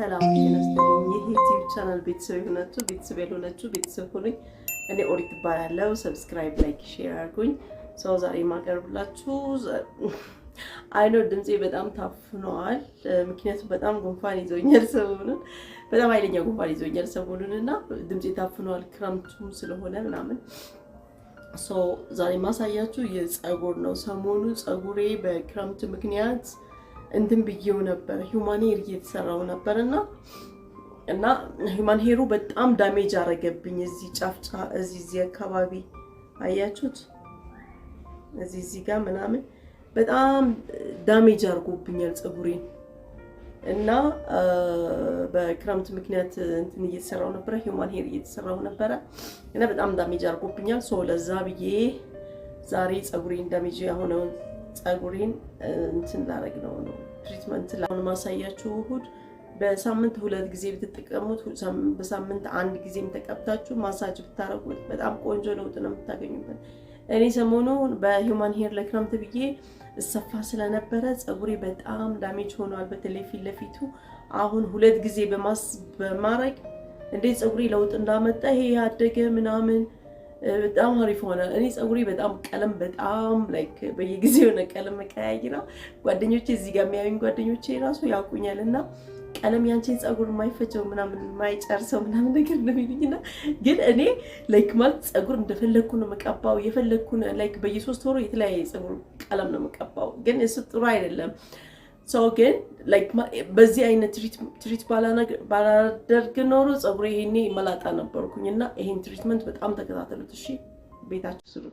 ሰላም ይነስተልኝ የዩቲዩብ ቻናል ቤተሰብ የሆናችሁ ቤተሰብ ያልሆናችሁ ቤተሰብ ሆነኝ። እኔ ኦሪት እባላለሁ። ሰብስክራይብ፣ ላይክ፣ ሼር አድርጉኝ። ሰው ዛሬ ማቀርብላችሁ አይኖ ድምጼ በጣም ታፍኗል። ምክንያቱም በጣም ጉንፋን ይዞኛል ሰሞኑን፣ በጣም ኃይለኛ ጉንፋን ይዞኛል ሰሞኑን እና ድምጼ ታፍኗል ክረምቱም ስለሆነ ምናምን። ዛሬ ማሳያችሁ የፀጉር ነው። ሰሞኑ ፀጉሬ በክረምት ምክንያት እንትን ብዬው ነበር፣ ሂውማን ሄር እየተሰራው ነበርና ሂውማን ሄሩ በጣም ዳሜጅ አረገብኝ። እዚህ ጫፍጫ እዚህ አካባቢ አያችሁት፣ እዚህ ጋር ምናምን በጣም ዳሜጅ አርጎብኛል ፀጉሬን እና በክረምት ምክንያት እንትን እየተሰራው ነበር፣ ሂውማን ሄር እየተሰራው ነበር እና በጣም ዳሜጅ አርጎብኛል። ለዛ ብዬ ዛሬ ፀጉሬን ዳሜጅ ያሆነውን ፀጉሬን እንትን ላረግ ነው ትሪትመንት ላውን ማሳያችሁ። እሁድ በሳምንት 2 ጊዜ ብትጠቀሙት፣ በሳምንት 1 ጊዜም ተቀብታችሁ ማሳጅ ብታረጉት በጣም ቆንጆ ለውጥ ነው የምታገኙበት። እኔ ሰሞኑን በሂውማን ሄር ለክረምት ብዬ እሰፋ ስለነበረ ፀጉሬ በጣም ዳሜጅ ሆኗል፣ በተለይ ፊት ለፊቱ። አሁን 2 ጊዜ በማረግ እንዴት ፀጉሬ ለውጥ እንዳመጣ ይሄ ያደገ ምናምን በጣም አሪፍ ሆነ። እኔ ፀጉሬ በጣም ቀለም በጣም ላይክ በየጊዜው ነው ቀለም መቀያየራ። ጓደኞቼ እዚህ ጋር የሚያዩኝ ጓደኞቼ ራሱ ያውቁኛልና ቀለም ያንቺን ፀጉር የማይፈጀው ምናምን የማይጨርሰው ምናምን ነገር ነው የሚሉኝና ግን እኔ ላይክ ማለት ፀጉር እንደፈለኩ ነው መቀባው፣ የፈለኩ ነው ላይክ በየ3 ወሩ የተለያየ ፀጉር ቀለም ነው መቀባው። ግን እሱ ጥሩ አይደለም። ግን ላይክ በዚህ አይነት ትሪት ባላደርግ ኖሮ ፀጉሬ ይሄኔ መላጣ ነበርኩኝና ይሄን ትሪትመንት በጣም ተከታተሉት እሺ፣ ቤታችሁ ስሩ።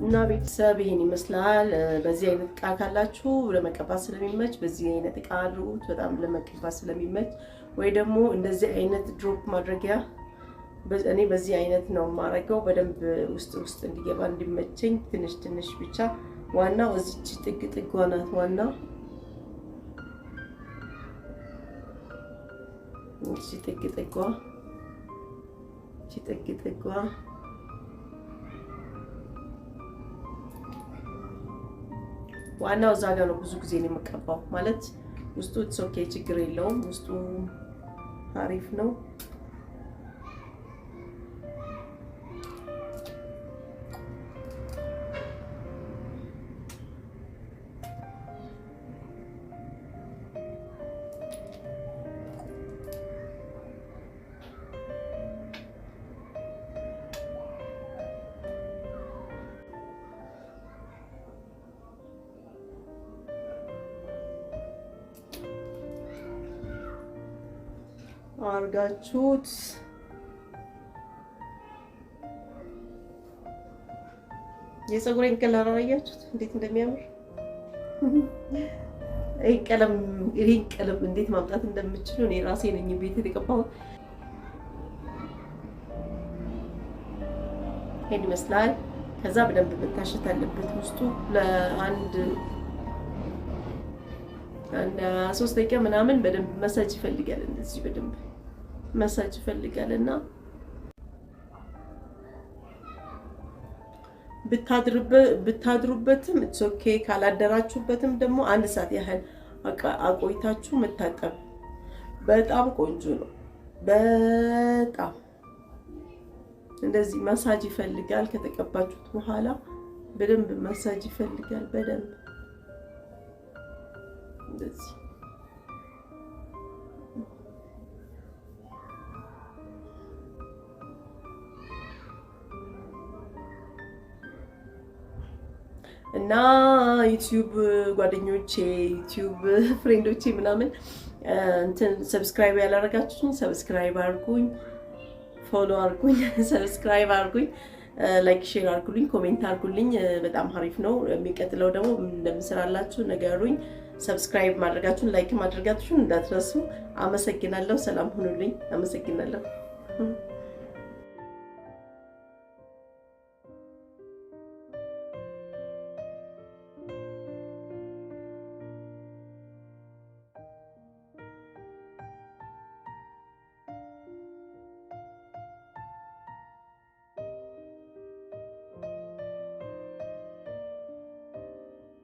እና ቤተሰብ ይሄን ይመስላል። በዚህ አይነት እቃ ካላችሁ ለመቀባት ስለሚመች በዚህ አይነት እቃ አድርጉት፣ በጣም ለመቀባት ስለሚመች። ወይ ደግሞ እንደዚህ አይነት ድሮፕ ማድረጊያ እኔ በዚህ አይነት ነው የማደርገው፣ በደንብ ውስጥ እንዲገባ እንዲመቸኝ ትንሽ ትንሽ ብቻ። ዋናው እዚች ጥግ ጥጓ ናት። ዋናው እቺ ጥግ ጥጓ ዋናው እዛ ጋር ነው። ብዙ ጊዜ ነው የምቀባው ማለት ውስጡ ኦኬ ችግር የለውም፣ ውስጡ አሪፍ ነው። አርጋችሁት የፀጉሬን ከለር አያችሁት እንዴት እንደሚያምር። ይሄን ቀለም እንዴት ማምጣት እንደምችሉ እኔ ራሴ ነኝ ቤት የተቀባሁት። ይሄን ይመስላል። ከዛ በደንብ መታሸት አለበት ውስጡ ለአንድ 3 ደቂቃ ምናምን በደንብ መሳጅ ይፈልጋል። እንደዚህ በደንብ መሳጅ ይፈልጋልና ብታድሩበትም ኦኬ፣ ካላደራችሁበትም ደግሞ 1 ሰዓት ያህል አቆይታችሁ መታጠብ በጣም ቆንጆ ነው። በጣም እንደዚህ መሳጅ ይፈልጋል። ከተቀባችሁት በኋላ በደንብ መሳጅ ይፈልጋል። በደንብ እንደዚህ እና ዩቲዩብ ጓደኞቼ ዩቲዩብ ፍሬንዶቼ ምናምን እንትን ሰብስክራይብ ያላረጋችሁኝ ሰብስክራይብ አድርጉኝ፣ ፎሎ አድርጉኝ፣ ሰብስክራይብ አድርጉኝ፣ ላይክ ሼር አድርጉልኝ፣ ኮሜንት አድርጉልኝ። በጣም አሪፍ ነው። የሚቀጥለው ደግሞ እንደምሰራላችሁ ነገሩኝ። ሰብስክራይብ ማድረጋችሁን ላይክ ማድረጋችሁን እንዳትረሱ። አመሰግናለሁ። ሰላም ሁኑልኝ። አመሰግናለሁ።